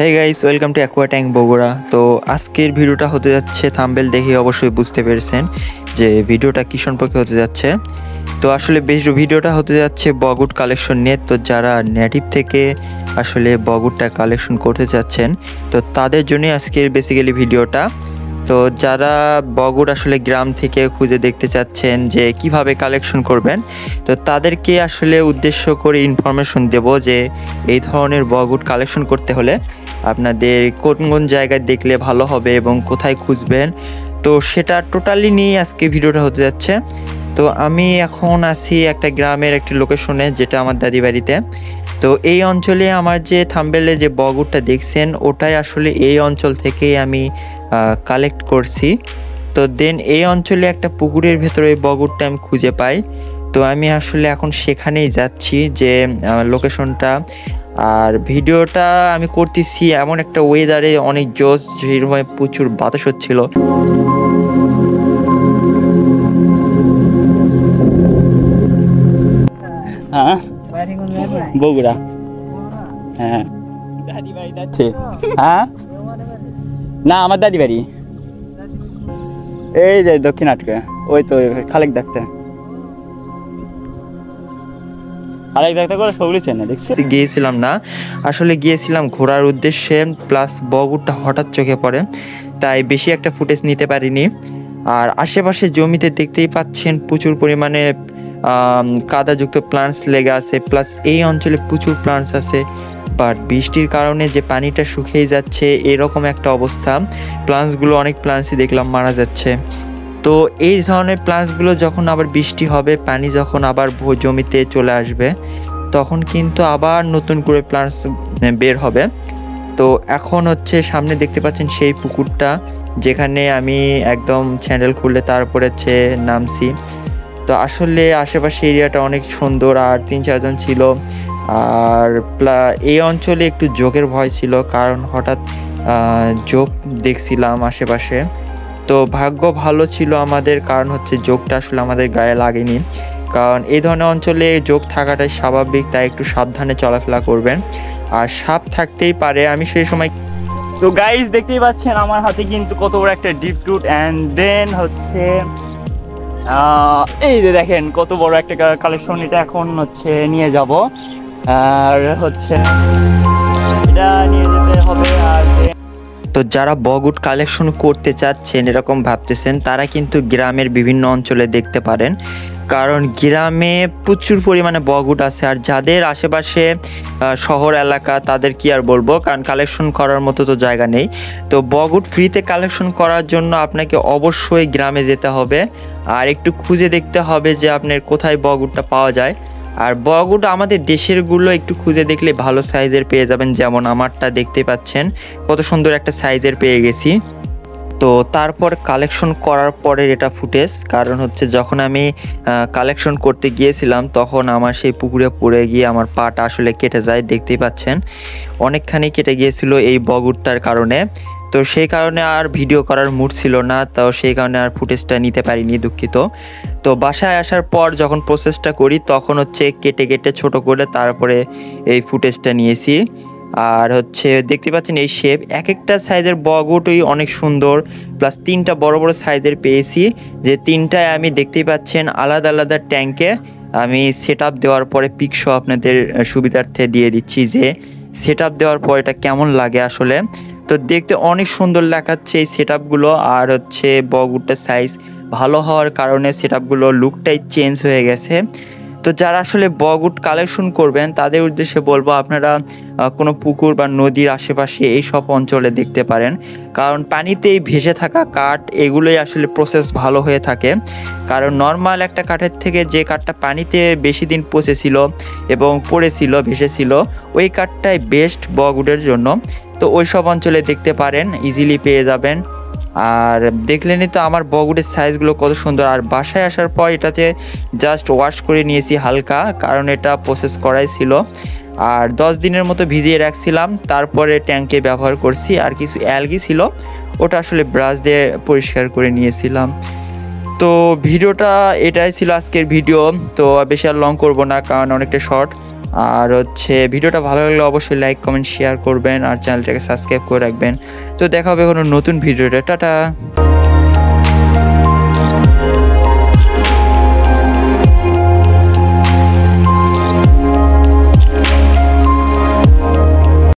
Hey guys, welcome to Aqua Tank Bogura. তো আজকের ভিডিওটা হতে যাচ্ছে, থাম্বনেল দেখে অবশ্যই বুঝতে পেরেছেন যে ভিডিওটা কি সম্পর্কে হতে যাচ্ছে। তো আসলে ভিডিওটা হতে যাচ্ছে বগুড় কালেকশন নিয়ে। তো যারা নেটিভ থেকে আসলে বগুড়টা কালেকশন করতে চাচ্ছেন, তো তাদের জন্যই আজকের বেসিক্যালি ভিডিওটা। তো যারা বগুড় আসলে গ্রাম থেকে খুঁজে দেখতে চাচ্ছেন যে কিভাবে কালেকশন করবেন, তো তাদেরকে আসলে উদ্দেশ্য করে ইনফরমেশন দেব যে এই ধরনের বগুড় কালেকশন করতে হলে আপনাদের কোন কোন জায়গায় দেখলে ভালো হবে এবং কোথায় খুঁজবেন, তো সেটা টোটালি নিয়ে আজকে ভিডিওটা হতে যাচ্ছে। তো আমি এখন আছি একটা গ্রামের একটি লোকেশনে, যেটা আমার দাদি বাড়িতে। তো এই অঞ্চলে আমার যে থাম্বনেলে যে বগুড়টা দেখছেন, ওটাই আসলে এই অঞ্চল থেকেই আমি কালেক্ট করছি। তো দেন এই অঞ্চলে একটা পুকুরের ভেতরে এই বগুড়টা আমি খুঁজে পাই। তো আমি আসলে এখন সেখানেই যাচ্ছি, যে লোকেশনটা। আর ভিডিওটা আমি করতেছি এমন একটা ওয়েদারে, অনেক জোস, সেই সময় প্রচুর বাতাস হচ্ছিল। হ্যাঁ, বগুড়া। হ্যাঁ, দাদি বাড়ি যাচ্ছে। হ্যাঁ, না, আমার দাদি বাড়ি এই যে দক্ষিণ আটকে, ওই তো খালেক ডাক্তার করে সবলিছেন না দেখছি। গিয়েছিলাম না, আসলে গিয়েছিলাম ঘোরার উদ্দেশ্যে, প্লাস বগুড়টা হঠাৎ চোখে পড়ে, তাই বেশি একটা ফুটেজ নিতে পারিনি। আর আশেপাশে জমিতে দেখতেই পাচ্ছেন প্রচুর পরিমাণে কাদাযুক্ত প্লান্টস লেগে আছে, প্লাস এই অঞ্চলে প্রচুর প্লান্টস আছে। বাট বৃষ্টির কারণে যে পানিটা শুকিয়ে যাচ্ছে, এরকম একটা অবস্থা। প্লান্টসগুলো, অনেক প্লান্টসই দেখলাম মারা যাচ্ছে। তো এই ধরনের প্লান্টসগুলো যখন আবার বৃষ্টি হবে, পানি যখন আবার জমিতে চলে আসবে, তখন কিন্তু আবার নতুন করে প্লান্টস বের হবে। তো এখন হচ্ছে সামনে দেখতে পাচ্ছেন সেই পুকুরটা, যেখানে আমি একদম স্যান্ডেল খুলে তারপরে হচ্ছে নামছি। তো আসলে আশেপাশে এরিয়াটা অনেক সুন্দর, আর 3-4 জন ছিল। আর এই অঞ্চলে একটু জোকের ভয় ছিল, কারণ হঠাৎ জোক দেখছিলাম আশেপাশে। তো ভাগ্য ভালো ছিল আমাদের, কারণ হচ্ছে জোকটা আসলে আমাদের গায়ে লাগেনি। কারণ এই ধরনের অঞ্চলে জোক থাকাটাই স্বাভাবিক, তাই একটু সাবধানে চলাফেরা করবেন। আর সাপ থাকতেই পারে, আমি সেই সময়। তো গাইস, দেখতেই পাচ্ছেন আমার হাতে কিন্তু কত বড় একটা ডিপ রুট, অ্যান্ড দেন হচ্ছে এই যে দেখেন কত বড় একটা কালেকশন। এটা এখন হচ্ছে নিয়ে যাব, আর হচ্ছে এটা নিয়ে যেতে হবে। আর তো যারা বগুড় কালেকশন করতে চাচ্ছেন, এরকম ভাবতেছেন, তারা কিন্তু গ্রামের বিভিন্ন অঞ্চলে দেখতে পারেন, কারণ গ্রামে প্রচুর পরিমাণে বগুড় আছে। আর যাদের আশেপাশে শহর এলাকা, তাদের কি আর বলবো, কারণ কালেকশন করার মতো তো জায়গা নেই। তো বগুড় ফ্রিতে কালেকশন করার জন্য আপনাকে অবশ্যই গ্রামে যেতে হবে, আর একটু খুঁজে দেখতে হবে যে আপনার কোথায় বগুড়টা পাওয়া যায়। আর বগুড় আমাদের দেশেরগুলো একটু খুঁজে দেখলে ভালো সাইজের পেয়ে যাবেন, যেমন আমারটা দেখতে পাচ্ছেন কত সুন্দর একটা সাইজের পেয়ে গেছি। তো তারপর কালেকশন করার পরের এটা ফুটেজ, কারণ হচ্ছে যখন আমি কালেকশন করতে গিয়েছিলাম, তখন আমার সেই পুকুরে পড়ে গিয়ে আমার পাটা আসলে কেটে যায়, দেখতেই পাচ্ছেন অনেকখানি কেটে গিয়েছিল এই বগুড়টার কারণে। তো সেই কারণে আর ভিডিও করার মুড ছিল না, তো সেই কারণে আর ফুটেজটা নিতে পারিনি, দুঃখিত। তো বাসায় আসার পর যখন প্রসেসটা করি, তখন হচ্ছে কেটে কেটে ছোট করে তারপরে এই ফুটেজটা নিয়েছি। আর হচ্ছে দেখতে পাচ্ছেন এই শেপ, এক একটা সাইজের বগুড়ই অনেক সুন্দর, প্লাস 3টা বড় বড় সাইজের পেয়েছি, যে 3টায় আমি দেখতেই পাচ্ছেন আলাদা আলাদা ট্যাঙ্কে আমি সেট আপ দেওয়ার পরে পিকশো আপনাদের সুবিধার্থে দিয়ে দিচ্ছি, যে সেট আপ দেওয়ার পর এটা কেমন লাগে আসলে। তো দেখতে অনেক সুন্দর দেখাচ্ছে এই সেট আপগুলো, আর হচ্ছে বগুড়টার সাইজ ভালো হওয়ার কারণে সেট আপগুলো লুকটাই চেঞ্জ হয়ে গেছে। তো যারা আসলে বগুড় কালেকশন করবেন, তাদের উদ্দেশ্যে বলবো আপনারা কোনো পুকুর বা নদীর আশেপাশে এই সব অঞ্চলে দেখতে পারেন, কারণ পানিতেই ভেসে থাকা কাঠ, এগুলোই আসলে প্রসেস ভালো হয়ে থাকে। কারণ নর্মাল একটা কাঠের থেকে যে কাঠটা পানিতে বেশি দিন পচেছিল এবং পড়েছিল, ভেসেছিল, ওই কাঠটাই বেস্ট বগুড়ের জন্য। তো ওই সব অঞ্চলে দেখতে পারেন, ইজিলি পেয়ে যাবেন। আর দেখলেনই তো আমার বগুড়ের সাইজগুলো কত সুন্দর। আর বাসায় আসার পর এটাতে জাস্ট ওয়াশ করে নিয়েছি হালকা, কারণ এটা প্রসেস করাই ছিল। আর 10 দিনের মতো ভিজিয়ে রাখছিলাম, তারপরে ট্যাঙ্কে ব্যবহার করছি। আর কিছু অ্যালগি ছিল, ওটা আসলে ব্রাশ দিয়ে পরিষ্কার করে নিয়েছিলাম। তো ভিডিওটা এটাই ছিল আজকের ভিডিও। তো বেশি আর লং করবো না, কারণ অনেকটা শর্ট। আর হচ্ছে ভিডিওটা ভালো লাগলে অবশ্যই লাইক কমেন্ট শেয়ার করবেন আর চ্যানেলটাকে সাবস্ক্রাইব করে রাখবেন। তো দেখা হবে কোনো নতুন ভিডিওতে। টাটা।